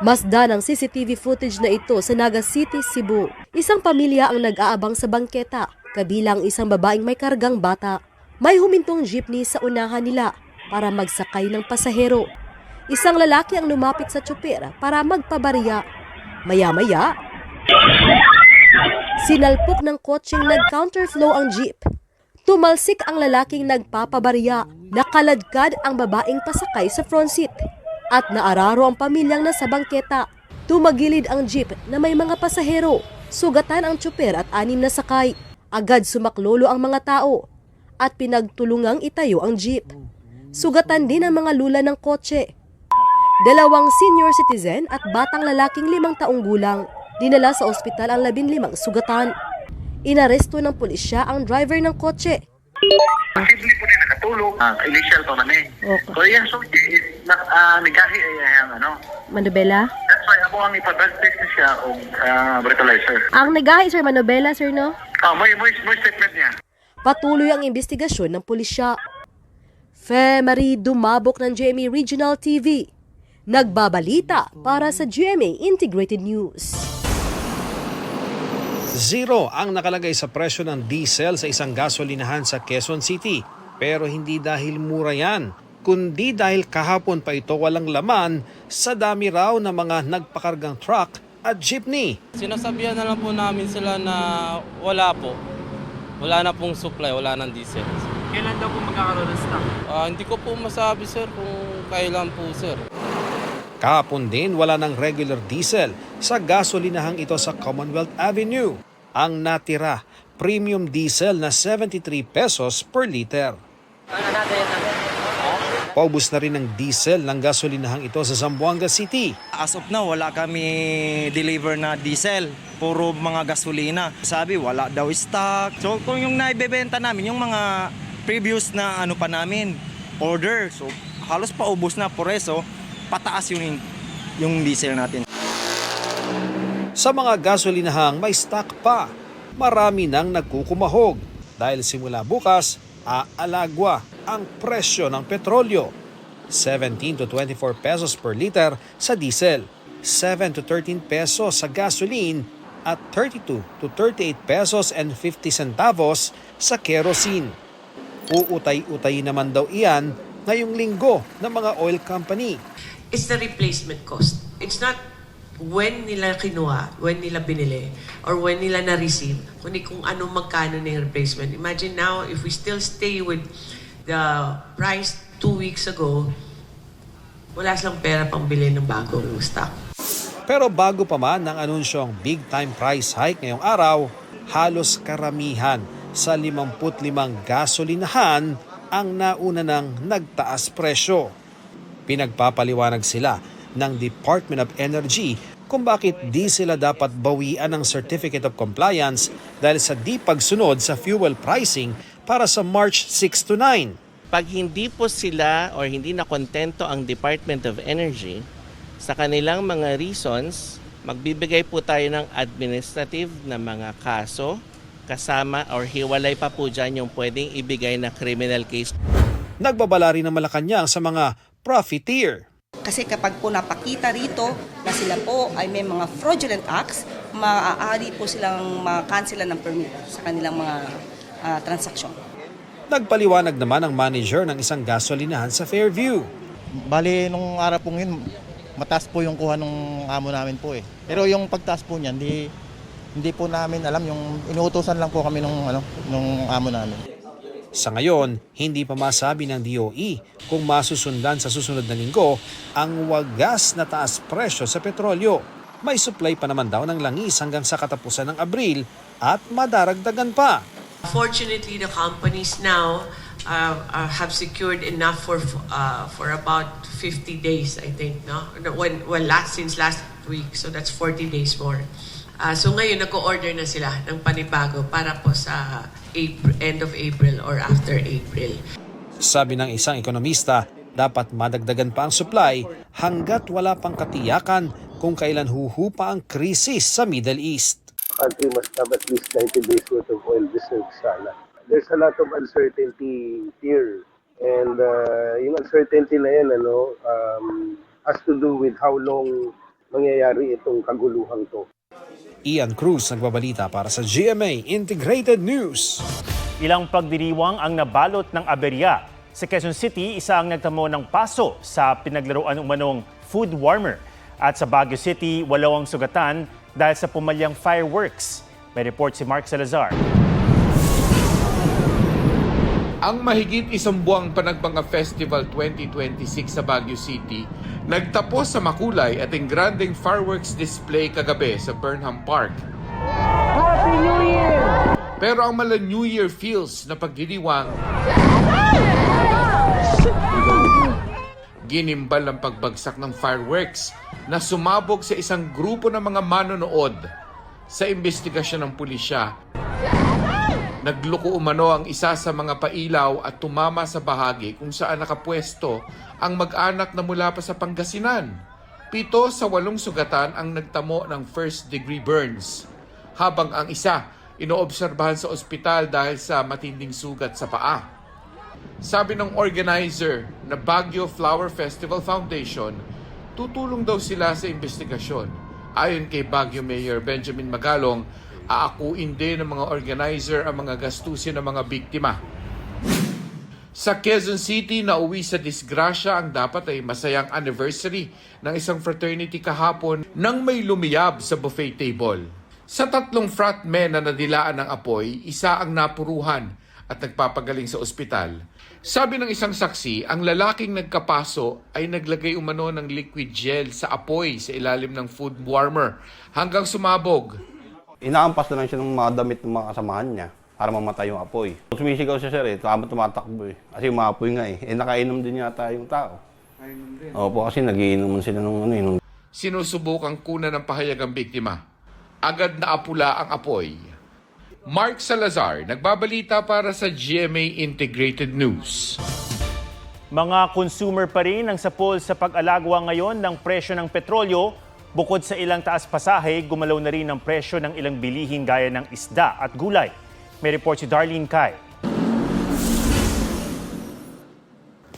Masdan ang CCTV footage na ito sa Naga City, Cebu. Isang pamilya ang nag-aabang sa bangketa, kabilang isang babaeng may kargang bata. May humintong jeepney sa unahan nila para magsakay ng pasahero. Isang lalaki ang lumapit sa tsuper para magpabarya. Maya-maya, sinalpok ng kotseng nag-counterflow ang jeep. Tumalsik ang lalaking nagpapabarya. Nakaladkad ang babaeng pasakay sa front seat. At naararo ang pamilyang nasa bangketa. Tumagilid ang jeep na may mga pasahero. Sugatan ang tsuper at 6 na sakay. Agad sumaklolo ang mga tao at pinagtulungang itayo ang jeep. Sugatan din ang mga lula ng kotse. 2 senior citizen at batang lalaking 5 taong gulang. Dinala sa ospital ang 15 sugatan. Inaresto ng pulisya ang driver ng kotse. Posible po na nakatulog, initial to man eh. Okay. So yan, so nagahi ay Manobela? That's why ako ang ipa-drug test na siya o breathalyzer. Ang nagahi, Sir Manobela, sir, no? May statement niya. Patuloy ang investigasyon ng pulisya. Fe Marie Dumabok ng GMA Regional TV. Nagbabalita para sa GMA Integrated News. 0 ang nakalagay sa presyo ng diesel sa isang gasolinahan sa Quezon City. Pero hindi dahil mura yan, kundi dahil kahapon pa ito walang laman sa dami raw ng mga nagpakargang truck at jeepney. Sinasabihan na lang po namin sila na wala po. Wala na pong supply, wala ng diesel. Kailan daw po magkakaroon ng stock? Hindi ko po masabi, sir, kung kailan po, sir. Kahapon din wala ng regular diesel sa gasolinahang ito sa Commonwealth Avenue. Ang natira, premium diesel na 73 pesos per liter. Paubos na rin ng diesel ng gasolinahang ito sa Zamboanga City. As of now, wala kami deliver na diesel. Puro mga gasolina. Sabi, wala daw stock. So kung yung naibebenta namin, yung mga previous na pa namin, order. So halos paubos na, por eso pataas yung diesel natin. Sa mga gasolinahang may stock pa, marami nang nagkukumahog dahil simula bukas, aalagwa ang presyo ng petrolyo. 17 to 24 pesos per liter sa diesel, 7 to 13 pesos sa gasoline at 32 to 38 pesos and 50 centavos sa kerosene. Uutay-utay naman daw iyan ngayong linggo ng mga oil company. It's the replacement cost. It's not when nila kinuha, when nila binili, or when nila na-receive, kundi kung anong magkano na yung replacement. Imagine now, if we still stay with the price 2 weeks ago, wala silang pera pang bili ng bagong stock. Pero bago pa man ang anunsyong big-time price hike ngayong araw, halos karamihan sa 55 gasolinahan ang nauna ng nagtaas presyo. Pinagpapaliwanag sila ng Department of Energy kung bakit di sila dapat bawian ng Certificate of Compliance dahil sa di pagsunod sa fuel pricing para sa March 6 to 9. Pag hindi po sila or hindi na kontento ang Department of Energy sa kanilang mga reasons, magbibigay po tayo ng administrative na mga kaso kasama or hiwalay pa po dyan yung pwedeng ibigay na criminal case. Nagbabala rin ng Malacanang sa mga profiteer. Kasi kapag po napakita rito na sila po ay may mga fraudulent acts, maaari po silang makansela ng permit sa kanilang mga transaksyon. Nagpaliwanag naman ang manager ng isang gasolinahan sa Fairview. Bali, nung araw pong yun, mataas po yung kuha ng amo namin po eh. Pero yung pagtaas po niyan, hindi po namin alam. Yung inuutosan lang po kami nung amo namin. Sa ngayon, hindi pa masabi ng DOE kung masusundan sa susunod na linggo ang wagas na taas presyo sa petrolyo. May supply pa naman daw ng langis hanggang sa katapusan ng Abril at madaragdagan pa. Fortunately, the companies now have secured enough for about 50 days, I think, no? Since last week, so that's 40 days more. So ngayon, nag-o-order na sila ng panibago para po sa end of April or after April. Sabi ng isang ekonomista, dapat madagdagan pa ang supply hanggat wala pang katiyakan kung kailan huhupa ang krisis sa Middle East. Country must have at least 90 days worth of oil reserves sana. There's a lot of uncertainty here. And yung uncertainty na yan has to do with how long mangyayari itong kaguluhang to. Ian Cruz nagbabalita para sa GMA Integrated News. Ilang pagdiriwang ang nabalot ng aberya. Sa Quezon City, isa ang nagtamo ng paso sa pinaglaruan umanong food warmer. At sa Baguio City, 8 ang sugatan dahil sa pumalyang fireworks. May report si Mark Salazar. Ang mahigit isang buwang Panagbanga Festival 2026 sa Baguio City nagtapos sa makulay at engrandeng fireworks display kagabi sa Burnham Park. Happy New Year! Pero ang mala New Year feels na pagdiriwang ginimbal ang pagbagsak ng fireworks na sumabog sa isang grupo ng mga manonood. Sa investigasyon ng pulisya, nagluko umano ang isa sa mga pailaw at tumama sa bahagi kung saan nakapwesto ang mag-anak na mula pa sa Pangasinan. 7 sa 8 sugatan ang nagtamo ng first-degree burns, habang ang isa inoobserbahan sa ospital dahil sa matinding sugat sa paa. Sabi ng organizer na Baguio Flower Festival Foundation, tutulong daw sila sa investigasyon. Ayon kay Baguio Mayor Benjamin Magalong, aakuin din ng mga organizer ang mga gastusin ng mga biktima. Sa Quezon City, nauwi sa disgrasya ang dapat ay masayang anniversary ng isang fraternity kahapon nang may lumiyab sa buffet table. Sa 3 fratmen na nadilaan ng apoy, isa ang napuruhan at nagpapagaling sa ospital. Sabi ng isang saksi, ang lalaking nagkapaso ay naglagay umano ng liquid gel sa apoy sa ilalim ng food warmer hanggang sumabog. Inaampas na lang siya ng mga damit ng mga kasamahan niya para mamatay yung apoy. Sumisigaw siya sir tama tumatakbo kasi umaapoy nga nakainom din yata yung tao. Opo, kasi nagiinuman sila nung Sinusubukan kunan ng pahayag ang biktima. Agad na apula ang apoy. Mark Salazar, nagbabalita para sa GMA Integrated News. Mga consumer pa rin ang sapol sa pag-alagwa ngayon ng presyo ng petrolyo. Bukod sa ilang taas pasahe, gumalaw na rin ang presyo ng ilang bilihin gaya ng isda at gulay. May report si Darlene Kai.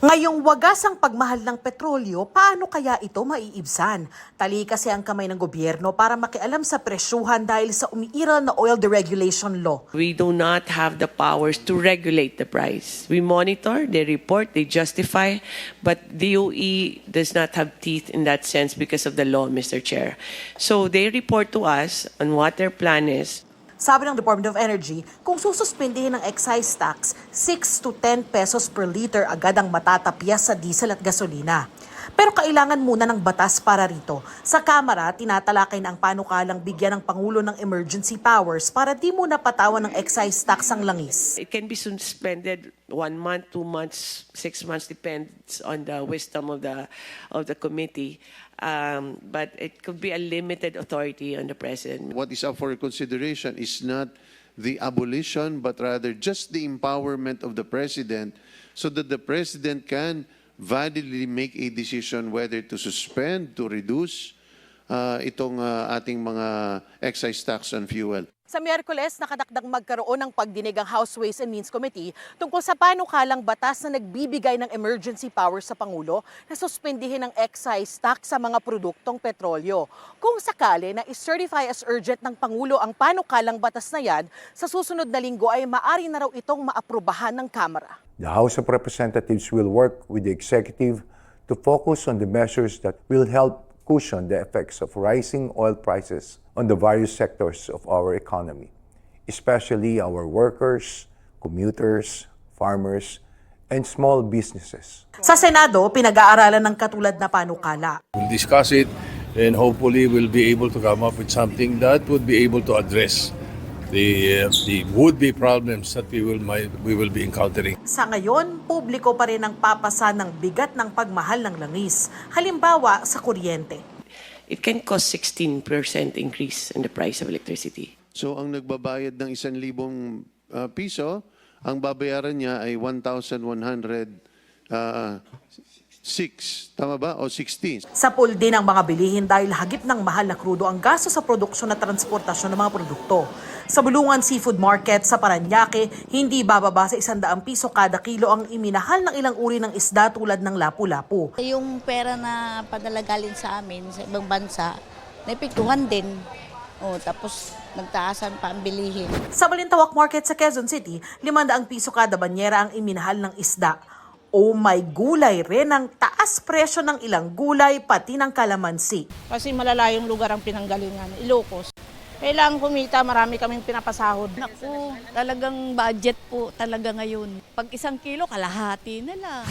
Ngayong wagas ang pagmahal ng petrolyo, paano kaya ito maiibsan? Tali kasi ang kamay ng gobyerno para makialam sa presyuhan dahil sa umiiral na oil deregulation law. We do not have the powers to regulate the price. We monitor, they report, they justify, but DOE does not have teeth in that sense because of the law, Mr. Chair. So they report to us on what their plan is. Sabi ng Department of Energy, kung sususpindihin ng excise tax, 6 to 10 pesos per liter agad ang matatapyas sa diesel at gasolina. Pero kailangan muna ng batas para rito. Sa Kamara, tinatalakay na ang panukalang bigyan ng Pangulo ng emergency powers para di muna patawan ng excise tax ang langis. It can be suspended 1 month, 2 months, 6 months, depends on the wisdom of the committee. But it could be a limited authority on the President. What is up for consideration is not the abolition, but rather just the empowerment of the President so that the President can validly make a decision whether to suspend, to reduce itong ating mga excise tax on fuel. Sa Miyerkules, nakadakdang magkaroon ng pagdinig ang House Ways and Means Committee tungkol sa panukalang batas na nagbibigay ng emergency powers sa Pangulo na suspendihin ang excise tax sa mga produktong petrolyo. Kung sakali na i-certify as urgent ng Pangulo ang panukalang batas na yan, sa susunod na linggo ay maaari na raw itong maaprubahan ng Kamara. The House of Representatives will work with the executive to focus on the measures that will help cushion the effects of rising oil prices on the various sectors of our economy, especially our workers, commuters, farmers, and small businesses. Sa Senado, pinag-aaralan ng katulad na panukala. We'll discuss it and hopefully we'll be able to come up with something that would be able to address the would-be problems that we will be encountering. Sa ngayon, publiko pa rin ang papasa ng bigat ng pagmahal ng langis. Halimbawa, sa kuryente. It can cause 16% increase in the price of electricity. So ang nagbabayad ng 1,000 piso, ang babayaran niya ay 1,100 Tama ba? O 16. Sa pool din ang mga bilihin dahil hagip ng mahal na krudo ang gasto sa produksyon at transportasyon ng mga produkto. Sa Bulungan Seafood Market sa Parañaque, hindi bababa sa 100 piso kada kilo ang iminahal ng ilang uri ng isda tulad ng lapu-lapu. Yung pera na padala galing sa amin sa ibang bansa, naepektuhan din. Tapos nagtaasan pa ang bilihin. Sa Balintawak Market sa Quezon City, 500 piso kada banyera ang iminahal ng isda. May gulay rin ang taas presyo ng ilang gulay pati ng kalamansi. Kasi malalayong lugar ang pinanggalingan, Ilocos. Kailangan kumita, marami kaming pinapasahod. Naku, talagang budget po talaga ngayon. Pag 1 kilo, kalahati na lang.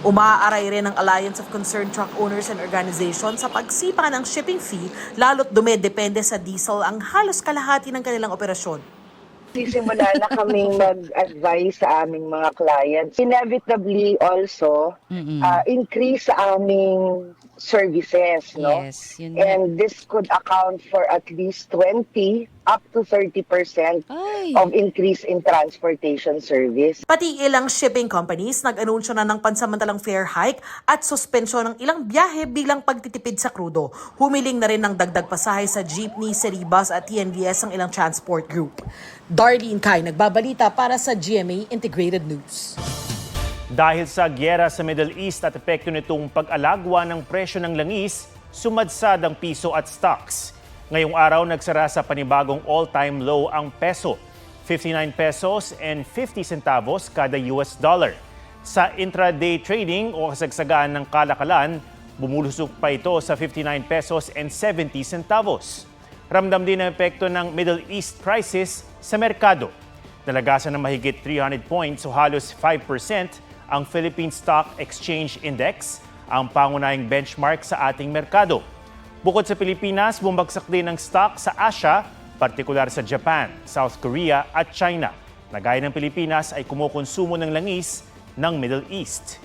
Umaaray rin ang Alliance of Concerned Truck Owners and Organizations sa pagsipa ng shipping fee, lalo't dumedepende sa diesel ang halos kalahati ng kanilang operasyon. Sisimula na kaming mag-advise sa aming mga clients. Inevitably also, increase sa aming services, no? Yes, and this could account for at least 20 up to 30% of increase in transportation service. Pati ilang shipping companies nag-anunsyo na ng pansamantalang fare hike at suspensyon ng ilang biyahe bilang pagtitipid sa krudo. Humiling na rin ng dagdag pasahe sa jeepney, Ceribus at TNVS ang ilang transport group. Darlene Kai, nagbabalita para sa GMA Integrated News. Dahil sa gyera sa Middle East at epekto nitong pag-alagwa ng presyo ng langis, sumadsad ang piso at stocks. Ngayong araw nagsara sa panibagong all-time low ang peso, 59 pesos and 50 centavos kada US dollar. Sa intraday trading o kasagsagaan ng kalakalan, bumulusok pa ito sa 59 pesos and 70 centavos. Ramdam din ang epekto ng Middle East crisis sa merkado. Nalagasan ng mahigit 300 points o halos 5% ang Philippine Stock Exchange Index, ang pangunahing benchmark sa ating merkado. Bukod sa Pilipinas, bumagsak din ang stock sa Asia, partikular sa Japan, South Korea at China, na gaya ng Pilipinas ay kumukonsumo ng langis ng Middle East.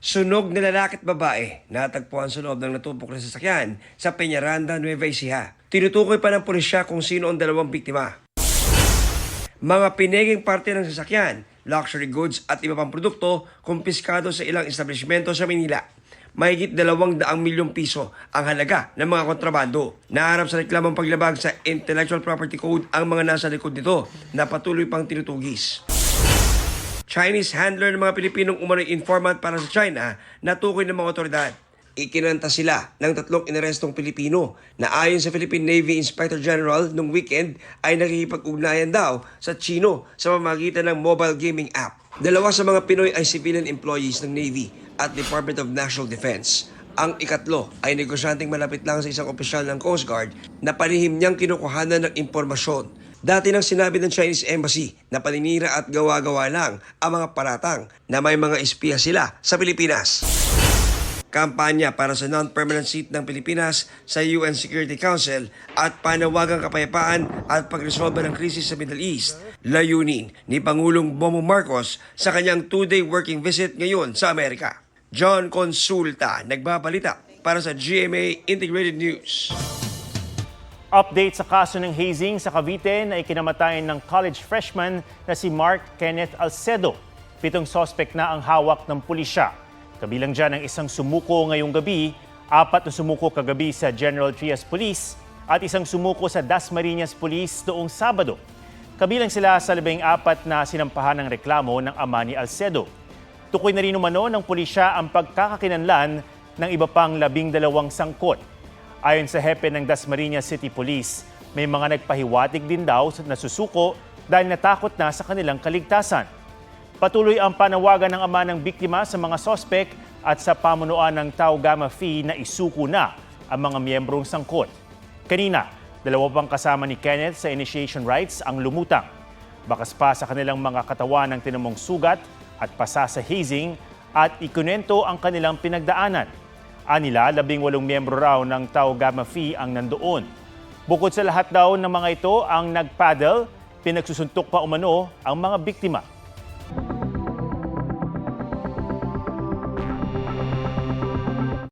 Sunog na lalaki at babae natagpuan sa loob ng natumpok na sasakyan sa Peñaranda, Nueva Ecija. Tinutukoy pa ng pulisya kung sino ang dalawang biktima. Mga pineging parte ng sasakyan, luxury goods at iba pang produkto kumpiskado sa ilang establishmento sa Manila. Mahigit 200 milyong piso ang halaga ng mga kontrabando. Naharap sa reklamong paglabag sa Intellectual Property Code ang mga nasa likod nito na patuloy pang tinutugis. Chinese handler ng mga Pilipinong umano'y informant para sa China na tukoy ng mga otoridad. Ikinanta sila ng 3 inarestong Pilipino na ayon sa Philippine Navy Inspector General nung weekend ay nakikipag-ugnayan daw sa Chino sa pamamagitan ng mobile gaming app. 2 sa mga Pinoy ay civilian employees ng Navy at Department of National Defense. Ang ikatlo ay negosyanteng malapit lang sa isang opisyal ng Coast Guard na palihim niyang kinukuhanan ng impormasyon. Dati nang sinabi ng Chinese Embassy na paninira at gawa-gawa lang ang mga paratang na may mga espiya sila sa Pilipinas. Kampanya para sa non-permanent seat ng Pilipinas sa UN Security Council at panawagang kapayapaan at pagresolba ng krisis sa Middle East. Layunin ni Pangulong Bongbong Marcos sa kanyang 2-day working visit ngayon sa Amerika. John Consulta, nagbabalita para sa GMA Integrated News. Update sa kaso ng hazing sa Cavite na ikinamatayan ng college freshman na si Mark Kenneth Alcedo. 7 suspect na ang hawak ng pulisya. Kabilang dyan ang isang sumuko ngayong gabi, 4 na sumuko kagabi sa General Trias Police at isang sumuko sa Dasmariñas Police noong Sabado. Kabilang sila sa 14 na sinampahan ng reklamo ng ama ni Alcedo. Tukoy na rin umano ng pulisya ang pagkakakinanlan ng iba pang 12 sangkot. Ayon sa hepe ng Dasmariñas City Police, may mga nagpahiwatig din daw na susuko dahil natakot na sa kanilang kaligtasan. Patuloy ang panawagan ng ama ng biktima sa mga sospek at sa pamunuan ng Tau Gamma Phi na isuko na ang mga miyembrong sangkot. Kanina, 2 pang kasama ni Kenneth sa initiation rites ang lumutang. Bakas pa sa kanilang mga katawan ng tinamong sugat at pasa sa hazing at ikunento ang kanilang pinagdaanan. Anila, 18 miyembro raw ng Tau Gamma Phi ang nandoon. Bukod sa lahat daw ng mga ito ang nagpaddle, pinagsusuntok pa umano ang mga biktima.